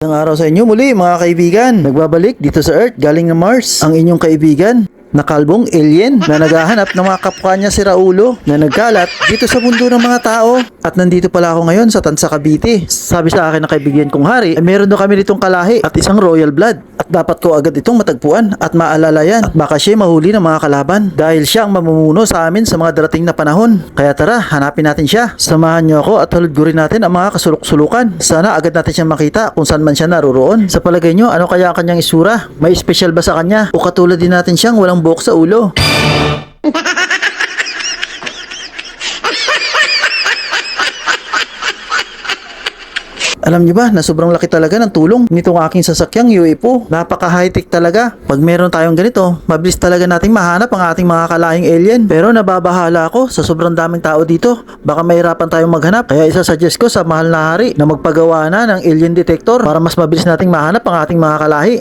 Ang araw sa inyo muli mga kaibigan. Nagbabalik dito sa Earth galing ng Mars. Ang inyong kaibigan na kalbong alien na naghahanap ng mga kapwa niya si Raulo na nagkalat dito sa mundo ng mga tao. At nandito pala ako ngayon sa Tansa, Cavite. Sabi sa akin na kaibigan kong hari, meron daw kami nitong kalahi at isang royal blood. At dapat ko agad itong matagpuan at maalala yan. At baka siya mahuli ng mga kalaban dahil siya ang mamumuno sa amin sa mga darating na panahon. Kaya tara, hanapin natin siya. Samahan niyo ako at haludgurin natin ang mga kasulok-sulukan. Sana agad natin siyang makita kung saan man siya naroroon. Sa palagay niyo, ano kaya ang kanyang isura? May special ba sa kanya? O katulad din natin siyang walang buhok sa ulo? Alam niyo ba na sobrang laki talaga ng tulong nitong aking sasakyang UFO. Napaka high-tech talaga. Pag meron tayong ganito, mabilis talaga nating mahanap ang ating mga kalahing alien. Pero nababahala ako sa sobrang daming tao dito. Baka mahirapan tayong maghanap. Kaya isasuggest ko sa mahal na hari na magpagawa na ng alien detector para mas mabilis nating mahanap ang ating mga kalahi.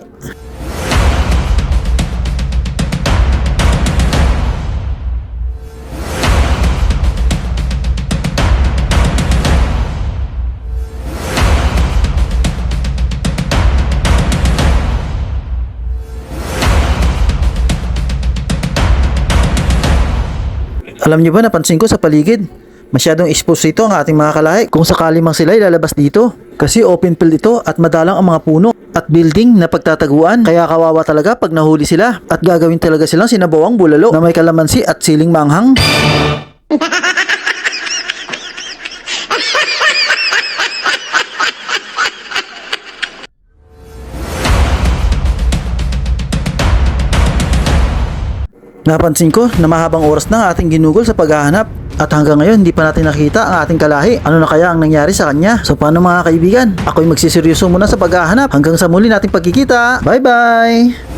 Alam niyo ba, napansin ko sa paligid, masyadong exposed ito ang ating mga kalahi kung sakali mang sila ilalabas dito. Kasi open field ito at madalang ang mga puno at building na pagtataguan. Kaya kawawa talaga pag nahuli sila at gagawin talaga silang sinabawang bulalo na may kalamansi at siling manghang. Napansin ko na mahabang oras na ang ating ginugol sa paghahanap at hanggang ngayon hindi pa natin nakita ang ating kalahi. Ano na kaya ang nangyari sa kanya? So paano mga kaibigan? Ako'y magsiseryoso muna sa paghahanap. Hanggang sa muli nating pagkikita. Bye bye!